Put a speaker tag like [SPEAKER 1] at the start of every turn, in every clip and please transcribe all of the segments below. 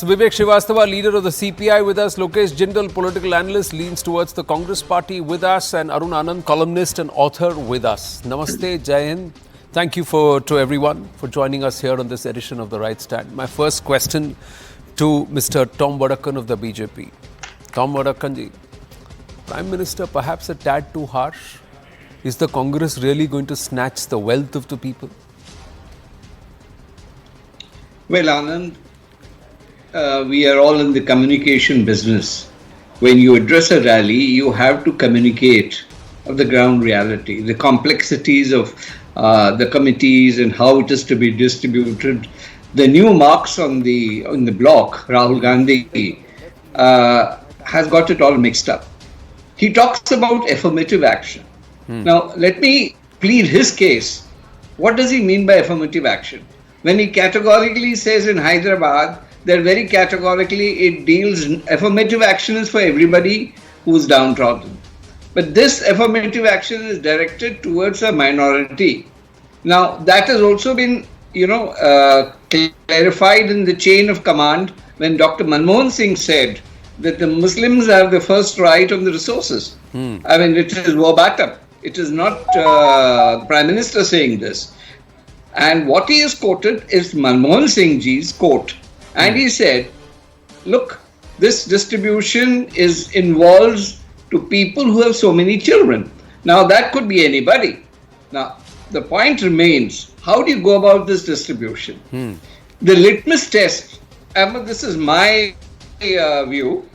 [SPEAKER 1] Vivek Srivastava, leader of the CPI with us. Lokesh Jindal, political analyst, leans towards the Congress party with us. And Arun Anand, columnist and author with us. Namaste, Jai Hind. Thank you to everyone for joining us here on this edition of The Right Stand. My first question to Mr. Tom Vadakkan of the BJP. Tom Vadakkan ji, Prime Minister perhaps a tad too harsh? Is the Congress really going to snatch the wealth of the people?
[SPEAKER 2] Well, Anand, we are all in the communication business. When you address a rally, you have to communicate of the ground reality, the complexities of the committees and how it is to be distributed. The new marks on the block, Rahul Gandhi, has got it all mixed up. He talks about affirmative action. Now, let me plead his case. What does he mean by affirmative action? When he categorically says in Hyderabad, that very categorically it deals, affirmative action is for everybody who's downtrodden. But this affirmative action is directed towards a minority. Now, that has also been, clarified in the chain of command when Dr. Manmohan Singh said that the Muslims have the first right on the resources. I mean, it is verbatim. It is not the Prime Minister saying this. And what he has quoted is Manmohan Singh ji's quote. And he said, look, this distribution involves to people who have so many children. Now, that could be anybody. Now, the point remains, how do you go about this distribution? The litmus test, this is my view,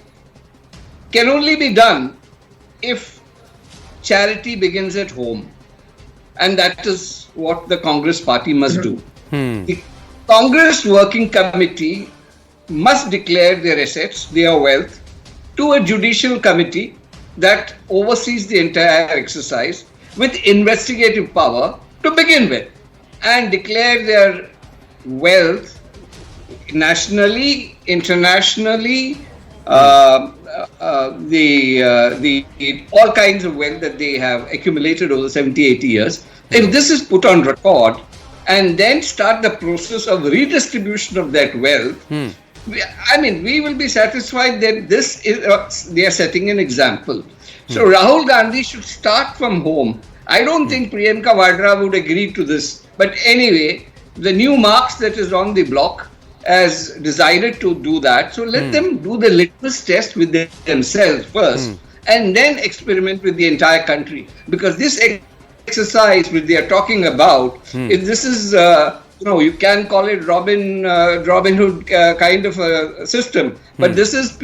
[SPEAKER 2] can only be done if charity begins at home. And that is what the Congress party must do. The Congress Working Committee must declare their assets, their wealth, to a judicial committee that oversees the entire exercise with investigative power to begin with, and declare their wealth nationally, internationally, all kinds of wealth that they have accumulated over 70, 80 years. If this is put on record, and then start the process of redistribution of that wealth, we will be satisfied that this is they are setting an example. So Rahul Gandhi should start from home. I don't think Priyanka Vadra would agree to this. But anyway, the new marks that is on the block has decided to do that. So let them do the litmus test with themselves first, and then experiment with the entire country. Because this exercise which they are talking about, if this is, you can call it Robin Hood kind of a system, but this is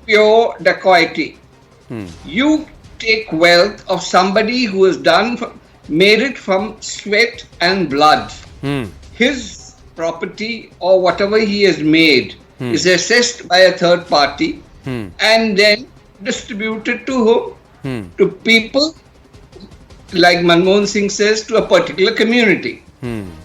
[SPEAKER 2] pure dacoity. You take wealth of somebody who has made it from sweat and blood. His property or whatever he has made is assessed by a third party and then distributed to whom? To people, like Manmohan Singh says, to a particular community.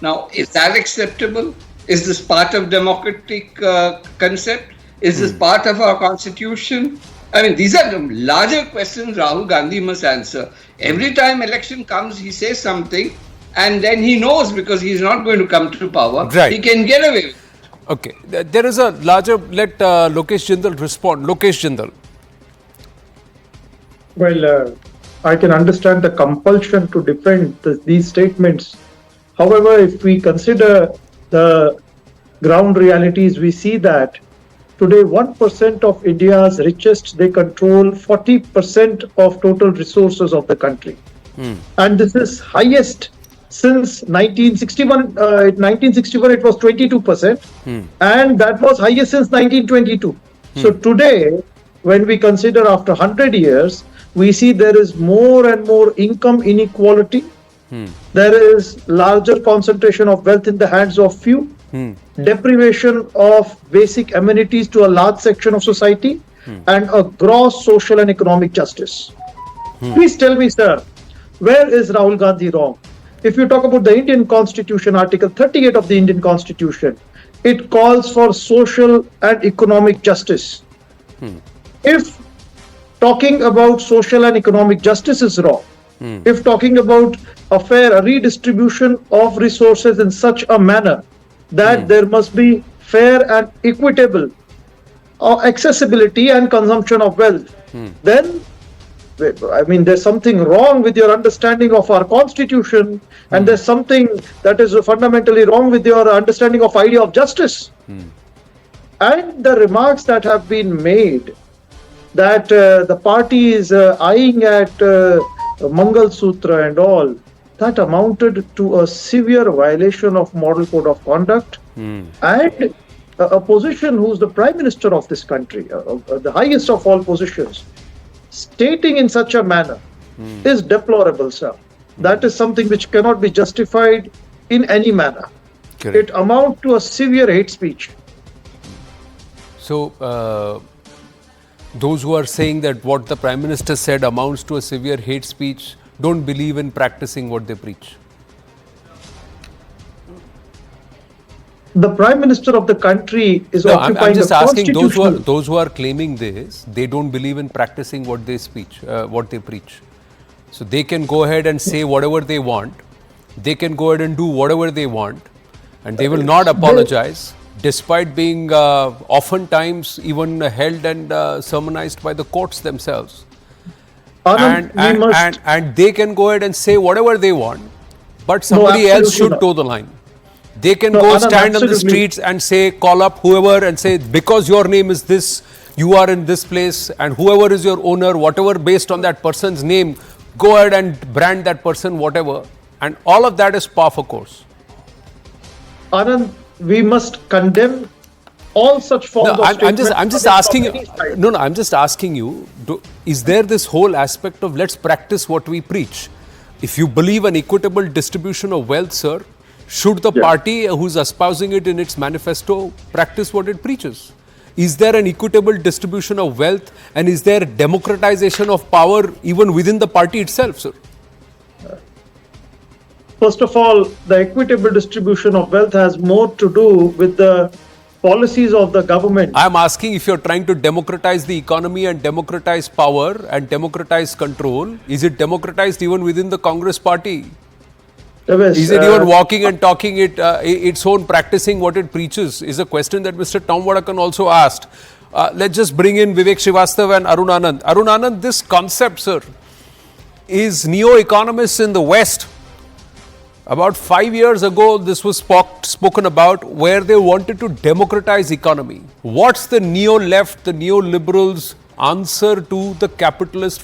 [SPEAKER 2] Now, is that acceptable? Is this part of democratic concept? Is this part of our constitution? I mean, these are the larger questions Rahul Gandhi must answer. Every time election comes, he says something, and then he knows because he's not going to come to power.
[SPEAKER 1] Right.
[SPEAKER 2] He can get away with it.
[SPEAKER 1] Okay. There is a larger, let Lokesh Jindal respond. Lokesh Jindal.
[SPEAKER 3] Well, I can understand the compulsion to defend these statements. However, if we consider the ground realities, we see that today 1% of India's richest, they control 40% of total resources of the country. And this is highest since 1961. 1961 it was 22%, and that was highest since 1922. So today, when we consider after 100 years, we see there is more and more income inequality. There is larger concentration of wealth in the hands of few, deprivation of basic amenities to a large section of society, and a gross social and economic justice. Please tell me, sir, where is Rahul Gandhi wrong? If you talk about the Indian Constitution, Article 38 of the Indian Constitution, it calls for social and economic justice. If talking about social and economic justice is wrong, if talking about a redistribution of resources in such a manner that there must be fair and equitable accessibility and consumption of wealth, then I mean, there's something wrong with your understanding of our constitution, and there's something that is fundamentally wrong with your understanding of idea of justice. And the remarks that have been made that the party is eyeing at Mangal Sutra and all, that amounted to a severe violation of Model Code of Conduct, and a position who's the Prime Minister of this country, the highest of all positions, stating in such a manner is deplorable, sir. That is something which cannot be justified in any manner.
[SPEAKER 1] Correct.
[SPEAKER 3] It amounts to a severe hate speech.
[SPEAKER 1] So, those who are saying that what the Prime Minister said amounts to a severe hate speech don't believe in practicing what they preach.
[SPEAKER 3] The Prime Minister of the country is
[SPEAKER 1] No, I'm
[SPEAKER 3] occupying
[SPEAKER 1] just
[SPEAKER 3] the
[SPEAKER 1] asking
[SPEAKER 3] constitutional...
[SPEAKER 1] those who are claiming this, they don't believe in practicing what they what they preach. So they can go ahead and say whatever they want. They can go ahead and do whatever they want, and they will not apologize, despite being oftentimes even held and sermonized by the courts themselves.
[SPEAKER 3] Anand,
[SPEAKER 1] And they can go ahead and say whatever they want, but somebody else
[SPEAKER 3] absolutely
[SPEAKER 1] should
[SPEAKER 3] not.
[SPEAKER 1] toe the line. They can
[SPEAKER 3] No,
[SPEAKER 1] go
[SPEAKER 3] Anand,
[SPEAKER 1] stand on the
[SPEAKER 3] absolutely.
[SPEAKER 1] streets and say, call up whoever and say, because your name is this, you are in this place, and whoever is your owner, whatever based on that person's name, go ahead and brand that person whatever. And all of that is par for course.
[SPEAKER 3] Anand, we must condemn all such forms
[SPEAKER 1] No,
[SPEAKER 3] of
[SPEAKER 1] I'm
[SPEAKER 3] statements
[SPEAKER 1] just
[SPEAKER 3] coming
[SPEAKER 1] asking
[SPEAKER 3] from
[SPEAKER 1] you.
[SPEAKER 3] any side.
[SPEAKER 1] No, I'm just asking you. Is there this whole aspect of let's practice what we preach? If you believe an equitable distribution of wealth, sir, should the party who's espousing it in its manifesto practice what it preaches? Is there an equitable distribution of wealth, and is there democratization of power even within the party itself, sir?
[SPEAKER 3] First of all, the equitable distribution of wealth has more to do with the policies of the government.
[SPEAKER 1] I'm asking if you're trying to democratize the economy and democratize power and democratize control, is it democratized even within the Congress party?
[SPEAKER 3] Yes,
[SPEAKER 1] Is it even walking and talking its own, practicing what it preaches? Is a question that Mr. Tom Wadakan also asked. Let's just bring in Vivek Srivastava and Arun Anand. Arun Anand, this concept, sir, is neo-economists in the West. About 5 years ago, this was spoken about, where they wanted to democratize economy. What's the neo-left, the neo-liberals' answer to the capitalist